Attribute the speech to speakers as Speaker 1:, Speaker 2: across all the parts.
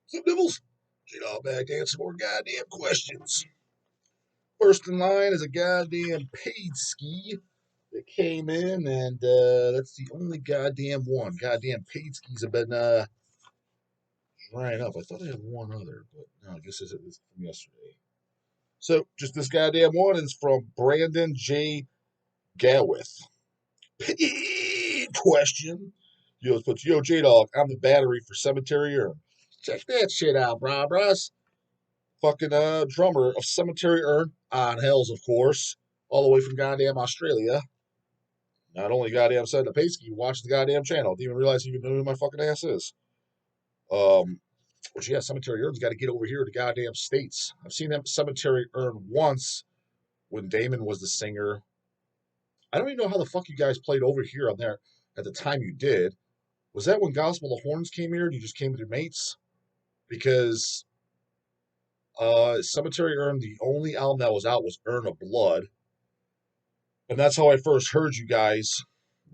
Speaker 1: Some nibbles. J-Dog back to answer more goddamn questions. First in line is a goddamn paid ski that came in, and that's the only goddamn one. Goddamn paid skis have been drying up. I thought I had one other, but no, I guess it's from yesterday. So just this goddamn one is from Brandon J. Gawith. Paid question. You know, puts, yo, J-Dog, I'm the battery for Cemetery Urn. Check that shit out, bros. Fucking drummer of Cemetery Urn on Hells, of course, all the way from goddamn Australia. Not only goddamn said the Paysky, watch the goddamn channel. Didn't even realize he even knew who my fucking ass is. Which yeah, Cemetery Urn's got to get over here to goddamn States. I've seen them Cemetery Urn once when Damon was the singer. I don't even know how the fuck you guys played over here on there at the time you did. Was that when Gospel of Horns came here and you just came with your mates? Because Cemetery Urn, the only album that was out was Urn of Blood. And that's how I first heard you guys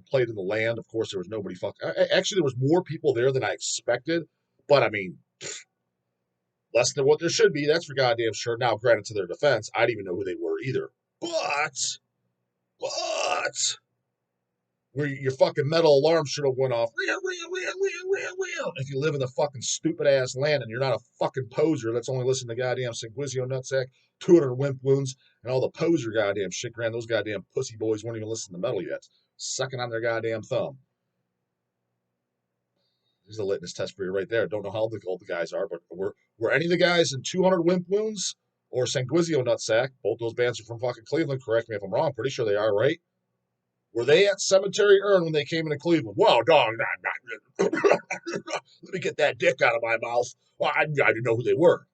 Speaker 1: played in the land. Of course, there was nobody actually, there was more people there than I expected. But I mean, less than what there should be. That's for goddamn sure. Now, granted, to their defense, I didn't even know who they were either. But where your fucking metal alarm should have went off. If you live in the fucking stupid ass land and you're not a fucking poser that's only listening to goddamn Sanguizio Nutsack, 200 Wimp Wounds, and all the poser goddamn shit, grand those goddamn pussy boys weren't even listening to metal yet, sucking on their goddamn thumb. There's a litmus test for you right there. Don't know how old the guys are, but were any of the guys in 200 Wimp Wounds or Sanguizio Nutsack? Both those bands are from fucking Cleveland. Correct me if I'm wrong. Pretty sure they are, right? Were they at Cemetery Urn when they came into Cleveland? Wow, dog, let me get that dick out of my mouth. Well, I didn't know who they were.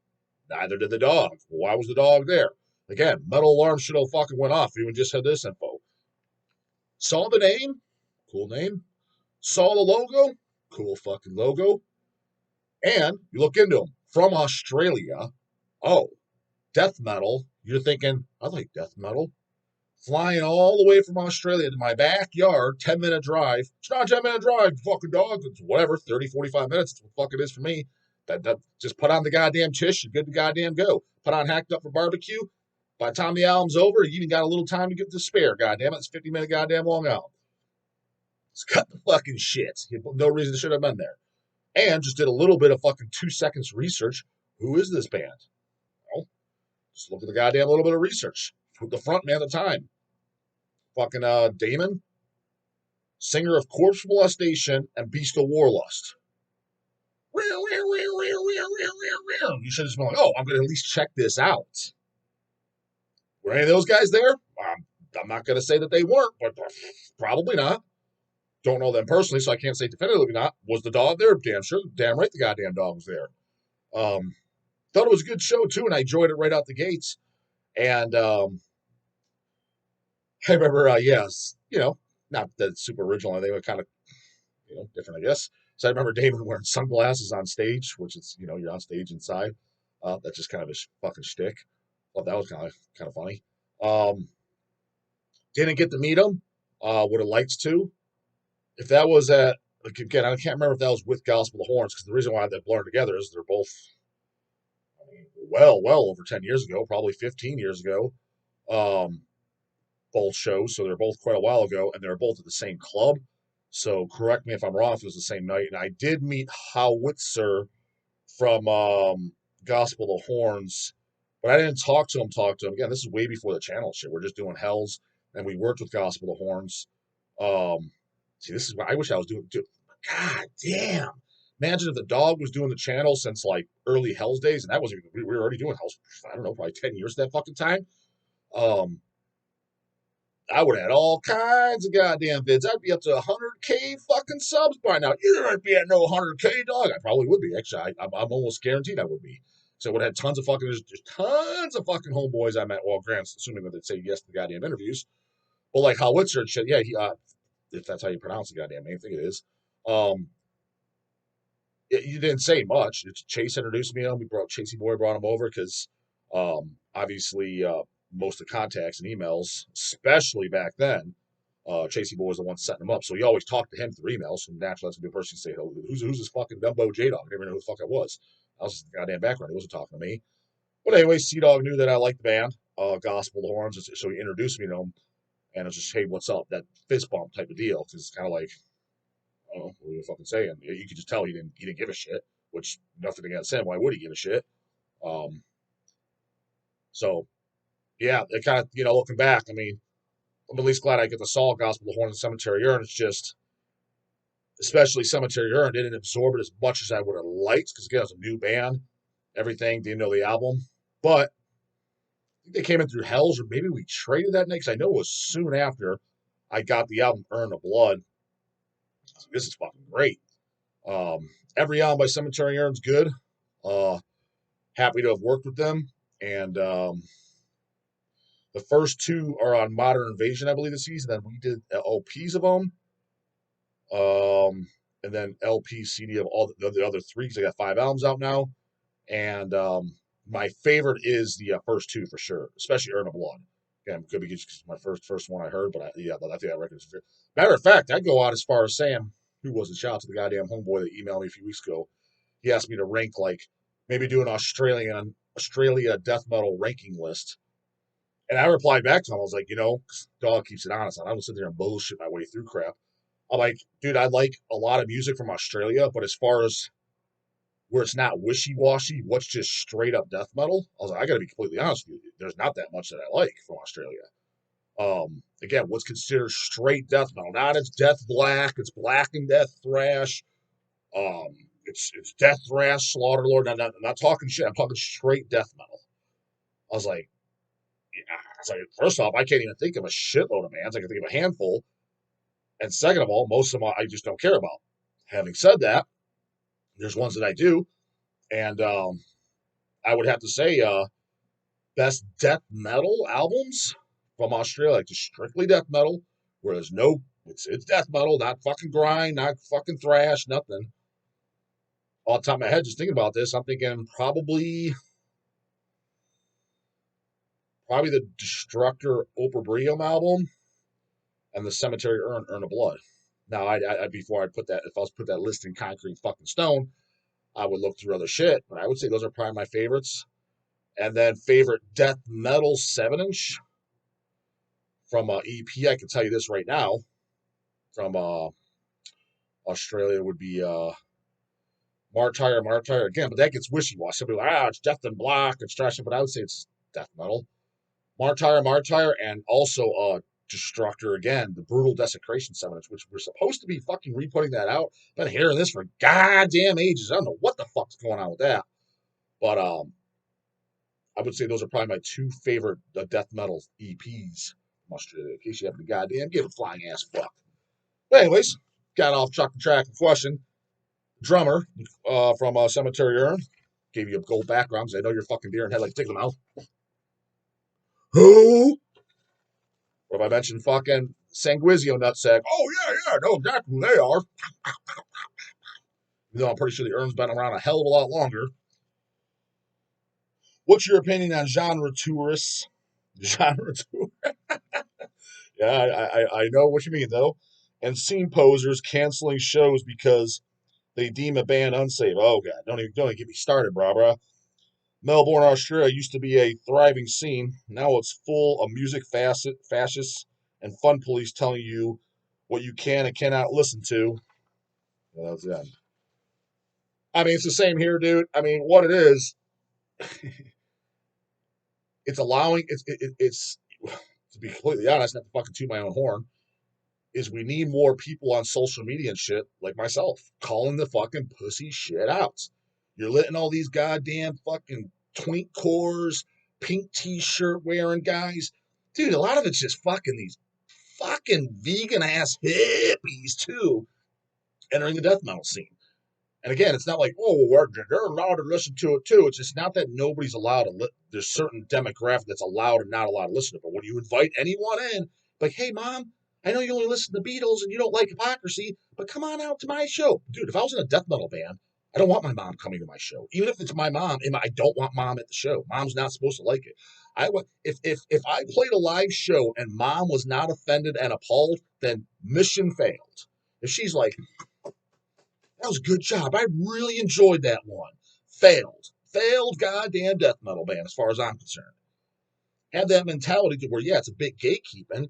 Speaker 1: Neither did the dog. Why was the dog there? Again, metal alarm should have fucking went off. Even just had this info. Saw the name, cool name. Saw the logo, cool fucking logo. And you look into them from Australia. Oh, death metal. You're thinking, I like death metal. Flying all the way from Australia to my backyard, 10-minute drive. It's not a 10-minute drive, fucking dog. It's whatever, 30, 45 minutes. It's what the fuck it is for me. That just put on the goddamn TISH. You're good to goddamn go. Put on Hacked Up for Barbecue. By the time the album's over, you even got a little time to get to spare, goddamn it. It's 50-minute goddamn long album. Just cut the fucking shit. No reason it should have been there. And just did a little bit of fucking 2 seconds research. Who is this band? Well, just look at the goddamn little bit of research. The front man at the time. Fucking Damon, singer of Corpse Molestation and Beast of Warlust. You should have just been like, oh, I'm going to at least check this out. Were any of those guys there? I'm not going to say that they weren't, but probably not. Don't know them personally, so I can't say definitively not. Was the dog there? Damn sure. Damn right the goddamn dog was there. Thought it was a good show, too, and I enjoyed it right out the gates. And I remember, yes, not that it's super original. They were kind of, different, I guess. So I remember Damon wearing sunglasses on stage, which is, you're on stage inside. That's just kind of his fucking shtick. Thought that was kind of funny. Didn't get to meet him. Would have liked to. If that was at, again, I can't remember if that was with Gospel of Horns, because the reason why they're blurred together is they're both, well over 10 years ago, probably 15 years ago. Both shows, so they're both quite a while ago, and they're both at the same club. So correct me if I'm wrong if it was the same night. And I did meet Howitzer from Gospel of Horns, but I didn't talk to him. Again, this is way before the channel shit. We're just doing Hells, and we worked with Gospel of Horns. See, this is what I wish I was doing. Dude, God damn. Imagine if the dog was doing the channel since like early Hells days, and that wasn't even, we were already doing Hells, I don't know, probably 10 years at that fucking time. I would have had all kinds of goddamn vids. I'd be up to 100K fucking subs by now. You don't be at no 100K, dog. I probably would be. Actually, I'm almost guaranteed I would be. So I would have had tons of fucking, there's tons of fucking homeboys I met. Well, Grant's assuming that they'd say yes to the goddamn interviews. But like Howitzer and shit, yeah, he, if that's how you pronounce the goddamn name, I think it is. You didn't say much. Chase introduced me to him. Chasey Boy brought him over because obviously most of the contacts and emails, especially back then, Chasey Boy was the one setting them up. So he always talked to him through emails. So naturally, that's a good person to say, who's this fucking Dumbo J-Dog? I never know who the fuck it was. I was just the goddamn background. He wasn't talking to me. But anyway, Sea Dog knew that I liked the band, Gospel of the Horns, so he introduced me to them. And it's just, hey, what's up? That fist bump type of deal. Because it's kind of like, I don't know, what are you fucking saying? You could just tell he didn't give a shit, which nothing against him. Why would he give a shit? Um, so, yeah, it kind of, looking back, I mean, I'm at least glad I get the Saw Gospel of the Horns and Cemetery Urn. It's just, especially Cemetery Urn, didn't absorb it as much as I would have liked because, again, it's a new band. Everything, didn't know the album. But I think they came in through Hells, or maybe we traded that next. I know it was soon after I got the album Urn of Blood. So this is fucking great. Every album by Cemetery Urn's good. Happy to have worked with them. And the first two are on Modern Invasion, I believe, this season. Then we did LPs of them. And then LP, CD of all the other three, because I got 5 albums out now. And my favorite is the first two for sure, especially Urn of Blood. Again, could be because it's my first one I heard, but I think that record is fair. Matter of fact, I'd go out as far as saying, who was it? Shout out to the goddamn homeboy that emailed me a few weeks ago. He asked me to rank, like, maybe do an Australia death metal ranking list. And I replied back to him. I was like, dog keeps it honest. I don't sit there and bullshit my way through crap. I'm like, dude, I like a lot of music from Australia, but as far as where it's not wishy-washy, what's just straight up death metal, I was like, I gotta be completely honest with you. There's not that much that I like from Australia. Again, what's considered straight death metal. Not it's death black, it's black and death thrash. Um, it's death thrash, slaughter lord. I'm not talking shit. I'm talking straight death metal. I was like, first off, I can't even think of a shitload of bands. I can think of a handful. And second of all, most of them I just don't care about. Having said that, there's ones that I do, and I would have to say, best death metal albums from Australia, like just strictly death metal, where there's it's death metal, not fucking grind, not fucking thrash, nothing. Off the top of my head, just thinking about this, I'm thinking probably the Destructor Opprobrium album and the Cemetery Urn of Blood. Now, before I'd put that, if I was put that list in concrete fucking stone, I would look through other shit, but I would say those are probably my favorites. And then favorite death metal 7-inch from EP, I can tell you this right now, from Australia would be Martyr again, but that gets wishy-washy. Somebody like, it's death and black, it's trash, but I would say it's death metal. Martyr, and also Destructor again, the Brutal Desecration 7-inch, which we're supposed to be fucking re-putting that out. Been hearing this for goddamn ages. I don't know what the fuck's going on with that. But I would say those are probably my 2 favorite death metal EPs from Australia, in case you happen to goddamn give a flying ass fuck. But anyways, got off track of question. Drummer from Cemetery Urn. Gave you a gold background because I know you're fucking deer and head like tickle mouth. Who? What if I mentioned fucking Sanguizio nutsack? Oh, yeah, no, that's who they are. I'm pretty sure the Urn's been around a hell of a lot longer. What's your opinion on genre tourists? Genre tourists? Yeah, I know what you mean, though. And scene posers canceling shows because they deem a band unsafe. Oh, God, don't even get me started, brah. Melbourne, Australia used to be a thriving scene. Now it's full of music fascists and fun police telling you what you can and cannot listen to. Well, that's it. I mean, it's the same here, dude. I mean, what it is, it's allowing, it's to be completely honest, not to fucking toot my own horn, is we need more people on social media and shit like myself calling the fucking pussy shit out. You're letting all these goddamn fucking twink cores, pink t-shirt wearing guys. Dude, a lot of it's just fucking these fucking vegan ass hippies too entering the death metal scene. And again, it's not like, they're allowed to listen to it too. It's just not that nobody's allowed to. There's certain demographic that's allowed and not allowed to listen to it. But when you invite anyone in, like, hey, mom, I know you only listen to the Beatles and you don't like hypocrisy, but come on out to my show. Dude, if I was in a death metal band, I don't want my mom coming to my show. Even if it's my mom, I don't want mom at the show. Mom's not supposed to like it. If I played a live show and mom was not offended and appalled, then mission failed. If she's like, that was a good job. I really enjoyed that one. Failed goddamn death metal band, as far as I'm concerned. Have that mentality to where, yeah, it's a bit gatekeeping.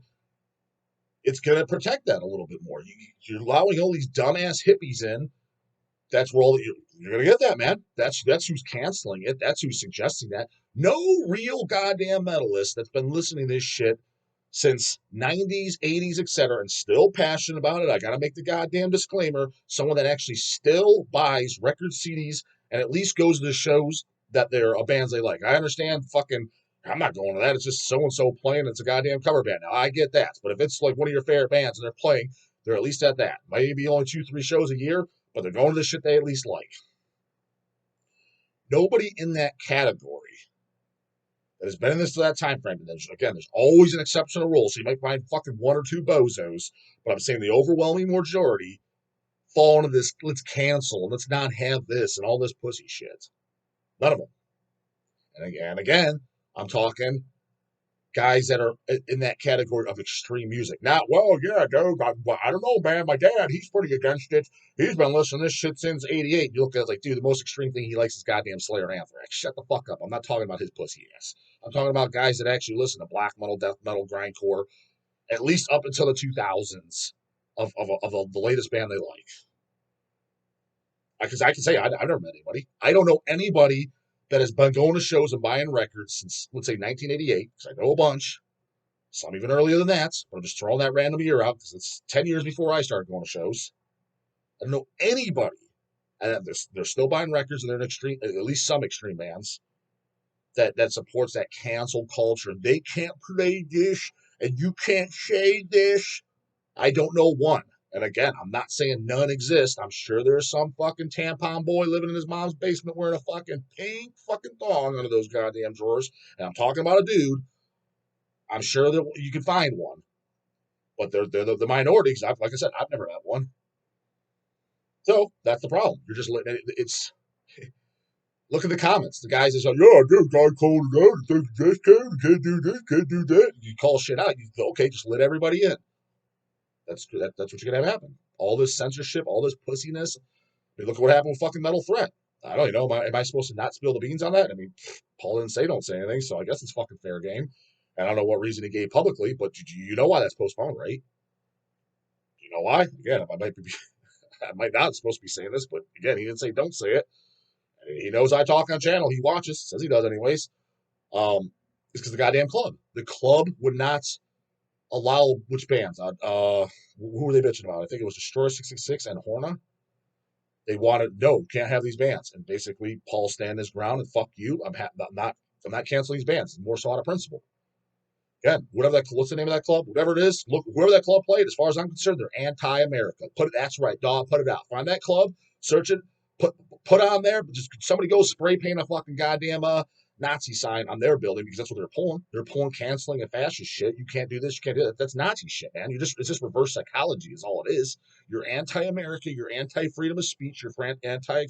Speaker 1: It's going to protect that a little bit more. You're allowing all these dumbass hippies in. That's where you're going to get that, man. That's who's canceling it. That's who's suggesting that. No real goddamn metalist that's been listening to this shit since 90s, 80s, etc., and still passionate about it. I got to make the goddamn disclaimer. Someone that actually still buys record CDs and at least goes to the shows that they're bands they like. I understand fucking, I'm not going to that. It's just so-and-so playing. It's a goddamn cover band. Now, I get that. But if it's like one of your favorite bands and they're playing, they're at least at that. Maybe only 2-3 shows a year, but they're going to the shit they at least like. Nobody in that category that has been in this to that time frame. And there's always an exceptional rule. So you might find fucking 1 or 2 bozos, but I'm saying the overwhelming majority fall into this, let's cancel and let's not have this and all this pussy shit. None of them. And again, I'm talking guys that are in that category of extreme music. Not, well, yeah, dude, I don't know, man. My dad, he's pretty against it. He's been listening to this shit since '88. You look at it like, dude, the most extreme thing he likes is goddamn Slayer and Anthrax. Shut the fuck up. I'm not talking about his pussy ass. I'm talking about guys that actually listen to black metal, death metal, grindcore, at least up until the 2000s of the latest band they like. Because I can say I've never met anybody. I don't know anybody that has been going to shows and buying records since, let's say, 1988, because I know a bunch. Some even earlier than that, but I'm just throwing that random year out because it's 10 years before I started going to shows. I don't know anybody, and they're still buying records, and they're at least some extreme bands that supports that cancel culture. They can't play this, and you can't say this. I don't know one. And again, I'm not saying none exist. I'm sure there's some fucking tampon boy living in his mom's basement wearing a fucking pink fucking thong under those goddamn drawers. And I'm talking about a dude. I'm sure that you can find one, but they're the minority. Because like I said, I've never had one. So that's the problem. You're just letting it's. Look at the comments. The guys is like, yeah, dude, guy called it out. This can't do this, can't do that. You call shit out. Okay, just let everybody in. That's what you're gonna have happen. All this censorship, all this pussiness. I mean, look at what happened with fucking Metal Threat. I don't know. Am I supposed to not spill the beans on that? I mean, Paul didn't don't say anything, so I guess it's fucking fair game. And I don't know what reason he gave publicly, but you know why that's postponed, right? You know why? Again, I might not supposed to be saying this, but again, he didn't say don't say it. He knows I talk on channel. He watches, says he does anyways. It's because the goddamn club. The club would not allow which bands? Who were they bitching about? I think it was Destroyer 666 and Horna. They wanted can't have these bands, and basically Paul stand his ground and fuck you. I'm not canceling these bands. It's more so out of principle. Again, what's the name of that club? Whatever it is, look, whoever that club played, as far as I'm concerned, they're anti-America. That's right, dog. Put it out. Find that club, search it, put on there. Just somebody go spray paint a fucking goddamn Nazi sign on their building because that's what they're pulling. They're pulling canceling and fascist shit. You can't do this. You can't do that. That's Nazi shit, man. It's just reverse psychology is all it is. You're anti-America. You're anti-freedom of speech. You're anti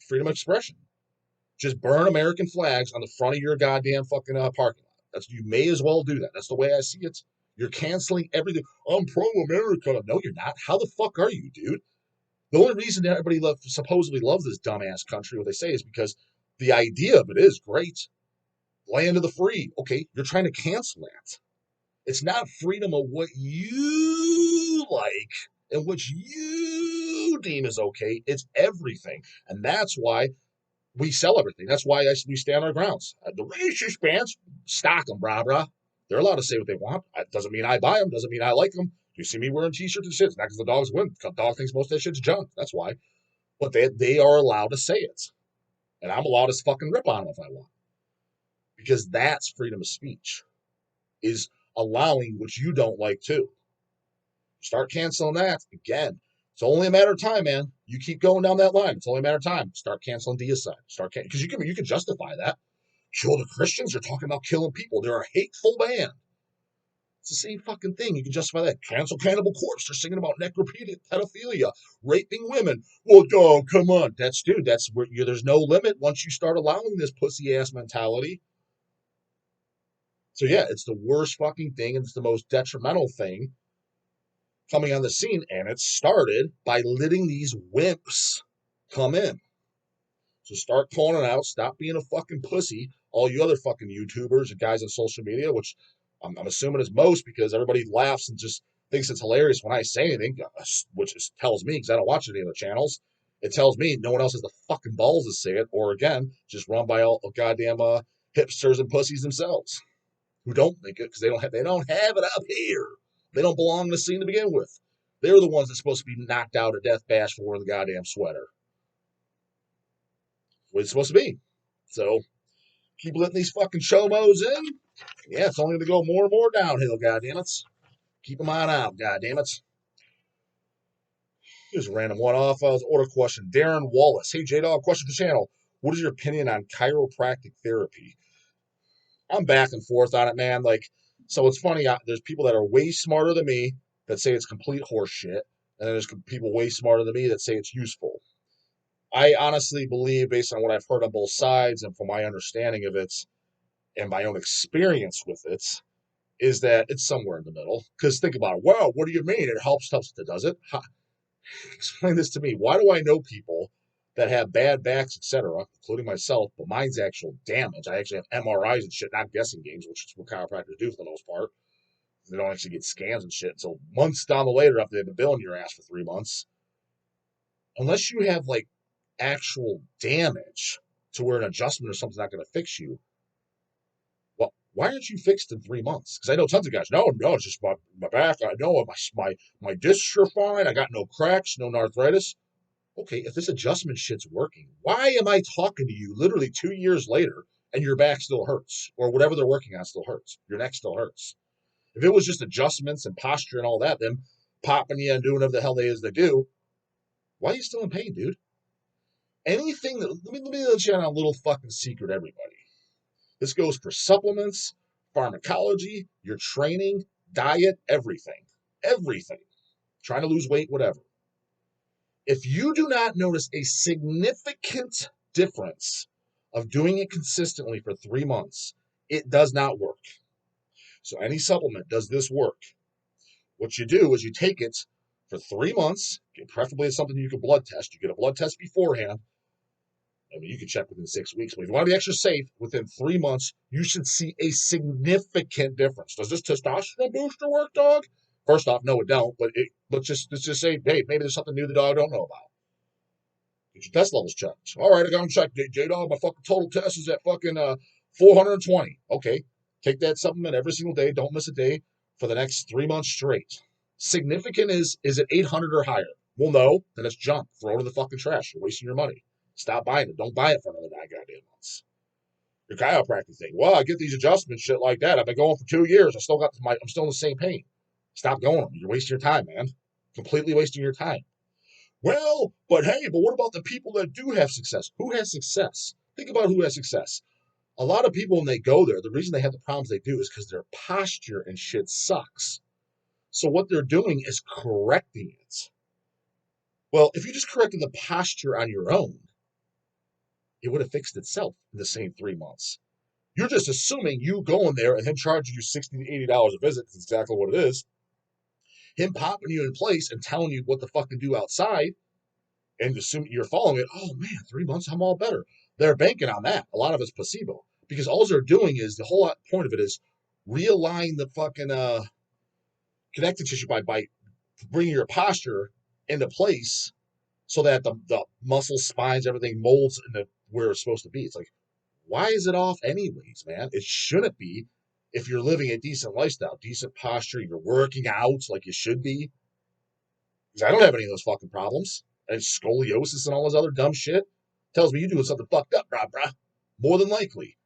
Speaker 1: freedom of expression. Just burn American flags on the front of your goddamn fucking parking lot. You may as well do that. That's the way I see it. You're canceling everything. I'm pro-America. No, you're not. How the fuck are you, dude? The only reason everybody supposedly loves this dumbass country, what they say, is because the idea of it is great. Land of the free. Okay, you're trying to cancel that. It's not freedom of what you like and what you deem is okay. It's everything. And that's why we sell everything. That's why we stand our grounds. The racist bands, stock them, brah. They're allowed to say what they want. It doesn't mean I buy them. Doesn't mean I like them. You see me wearing t-shirts and shit. It's not because the dogs win. The dog thinks most of that shit's junk. That's why. But they are allowed to say it. And I'm allowed to fucking rip on them if I want. Because that's freedom of speech. Is allowing what you don't like too. Start canceling that. Again, it's only a matter of time, man. You keep going down that line. It's only a matter of time. Start canceling Deicide. Because you can justify that. Kill the Christians. You're talking about killing people. They're a hateful band. It's the same fucking thing. You can justify that. Cancel Cannibal Corpse. They're singing about necrophilia, pedophilia, raping women. Well, dog, come on. That's where there's no limit once you start allowing this pussy ass mentality. So yeah, it's the worst fucking thing, and it's the most detrimental thing coming on the scene, and it started by letting these wimps come in. So start calling it out. Stop being a fucking pussy. All you other fucking YouTubers and guys on social media, which I'm assuming is most because everybody laughs and just thinks it's hilarious when I say anything, which tells me, because I don't watch any other channels, it tells me no one else has the fucking balls to say it, or again, just run by all goddamn hipsters and pussies themselves who don't think it because they don't have it up here. They don't belong in the scene to begin with. They're the ones that's supposed to be knocked out at death bash for wearing the goddamn sweater. What it's supposed to be. So keep letting these fucking chomos in. Yeah, it's only going to go more and more downhill, goddammit. Keep them on out, goddammit. Here's a random one off. Order question. Darren Wallace. Hey, J-Dog, question for the channel. What is your opinion on chiropractic therapy? I'm back and forth on it, man. Like, so it's funny. There's people that are way smarter than me that say it's complete horse shit. And then there's people way smarter than me that say it's useful. I honestly believe, based on what I've heard on both sides and from my understanding of it and my own experience with it, is that it's somewhere in the middle. Because think about it. Well, what do you mean? It helps. Does it? Explain this to me. Why do I know people that have bad backs, etc., including myself, but mine's actual damage? I actually have MRIs and shit, not guessing games, which is what chiropractors do for the most part. They don't actually get scans and shit until months down the later after they've been billing your ass for 3 months. Unless you have like actual damage to where an adjustment or something's not going to fix you, well, why aren't you fixed in 3 months? Because I know tons of guys. No, it's just my back. I know my discs are fine. I got no cracks, no arthritis. Okay, if this adjustment shit's working, why am I talking to you literally 2 years later and your back still hurts, or whatever they're working on still hurts, your neck still hurts? If it was just adjustments and posture and all that, them popping you and doing whatever the hell they do, why are you still in pain, dude? Anything that let me let you in on a little fucking secret, everybody. This goes for supplements, pharmacology, your training, diet, everything. Everything. Trying to lose weight, whatever. If you do not notice a significant difference of doing it consistently for 3 months, it does not work. So any supplement, does this work? What you do is you take it for 3 months, preferably it's something you can blood test. You get a blood test beforehand. I mean, you can check within 6 weeks, but if you want to be extra safe, within 3 months, you should see a significant difference. Does this testosterone booster work, dog? First off, no, it don't. But let's just say, hey, maybe there's something new the dog don't know about. Get your test levels checked. All right, I got them checked. J-Dog, my fucking total test is at fucking 420. Okay, take that supplement every single day. Don't miss a day for the next 3 months straight. Significant is it 800 or higher? Well, no, then it's junk. Throw it in the fucking trash. You're wasting your money. Stop buying it. Don't buy it for another 9 goddamn months. Your chiropractic thing. Well, I get these adjustments, shit like that. I've been going for 2 years. I'm still in the same pain. Stop going. You're wasting your time, man. Completely wasting your time. Well, but hey, but what about the people that do have success? Who has success? Think about who has success. A lot of people, when they go there, the reason they have the problems they do is because their posture and shit sucks. So what they're doing is correcting it. Well, if you just corrected the posture on your own, it would have fixed itself in the same 3 months. You're just assuming you going there and him charging you $60 to $80 a visit, that's exactly what it is. Him popping you in place and telling you what the fuck to do outside, and assuming you're following it. Oh man, 3 months, I'm all better. They're banking on that. A lot of it's placebo because all they're doing is the whole point of it is realign the fucking connective tissue by bringing your posture into place so that the muscles, spines, everything molds into where it's supposed to be. It's like, why is it off anyways, man? It shouldn't be if you're living a decent lifestyle, decent posture, you're working out like you should be. Because I don't have any of those fucking problems. And scoliosis and all this other dumb shit tells me you're doing something fucked up, brah. More than likely.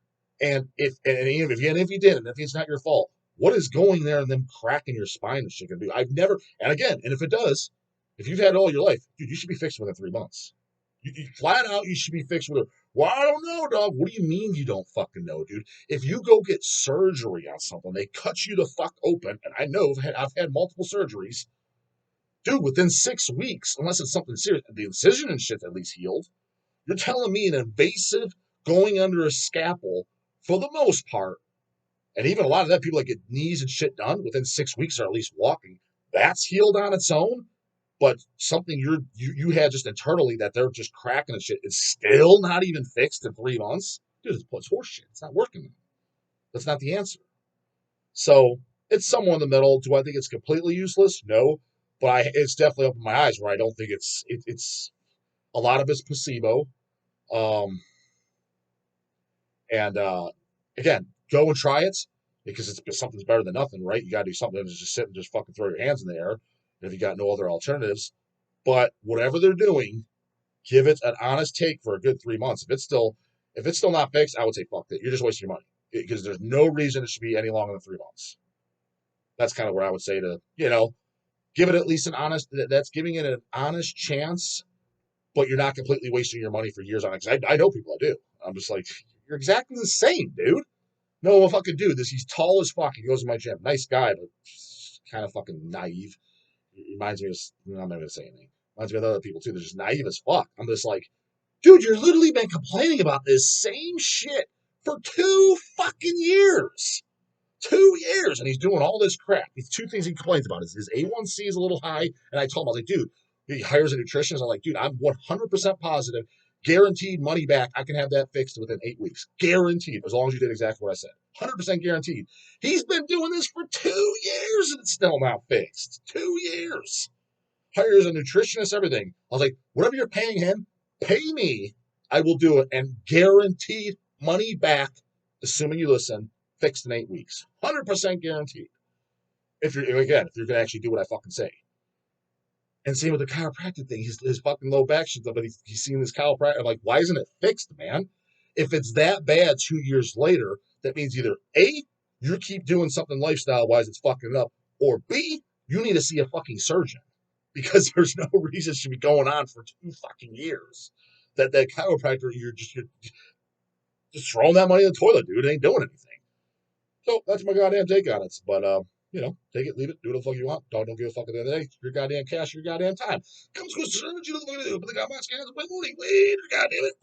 Speaker 1: And even if you did, and if it's not your fault, what is going there and them cracking your spine and shit gonna do? I've never, and again, and if it does, if you've had it all your life, dude, you should be fixed within 3 months. You flat out, you should be fixed with it. Well, I don't know, dog. What do you mean you don't fucking know, dude? If you go get surgery on something, they cut you the fuck open, and I know I've had multiple surgeries. Dude, within 6 weeks, unless it's something serious, the incision and shit's at least healed. You're telling me an invasive going under a scalpel, for the most part, and even a lot of that people that get knees and shit done within 6 weeks are at least walking, that's healed on its own? But something you had just internally that they're just cracking and shit is still not even fixed in 3 months. Dude, it's horseshit. It's not working. That's not the answer. So it's somewhere in the middle. Do I think it's completely useless? No, but it's definitely opened my eyes where I don't think it's a lot of it's placebo. Um, and again, go and try it because something's better than nothing, right? You got to do something. Just sit and just fucking throw your hands in the air if you got no other alternatives. But whatever they're doing, give it an honest take for a good 3 months. If it's still not fixed, I would say fuck it. You're just wasting your money because there's no reason it should be any longer than 3 months. That's kind of where I would say to give it at least an honest. That's giving it an honest chance, but you're not completely wasting your money for years on it. Because I know people that do. I'm just like, you're exactly the same, dude. No, fucking dude. He's tall as fuck. He goes to my gym. Nice guy, but kind of fucking naive. He reminds me of. I'm not gonna say anything. Reminds me of other people too. They're just naive as fuck. I'm just like, dude, you're literally been complaining about this same shit for 2 fucking years. 2 years, and he's doing all this crap. These two things he complains about is his A1C is a little high, and I told him, I was like, dude, he hires a nutritionist. I'm like, dude, I'm 100% positive, guaranteed money back. I can have that fixed within 8 weeks. Guaranteed, as long as you did exactly what I said. 100% guaranteed. He's been doing this for 2 years, and it's still not fixed. 2 years. Hires a nutritionist, everything. I was like, whatever you're paying him, pay me. I will do it, and guaranteed money back, assuming you listen, fixed in 8 weeks. 100% guaranteed. If you're going to actually do what I fucking say. And same with the chiropractic thing. His fucking low back shit, but he's seen this chiropractor. I'm like, why isn't it fixed, man? If it's that bad 2 years later, that means either A, you keep doing something lifestyle wise it's fucking up, or B, you need to see a fucking surgeon. Because there's no reason it should be going on for 2 fucking years. That chiropractor, you're just throwing that money in the toilet, dude. It ain't doing anything. So that's my goddamn take on it. But take it, leave it, do what the fuck you want. Don't give a fuck at the end of the day. Your goddamn cash, your goddamn time. Comes with you, but the goddamn scans, wait, goddamn it.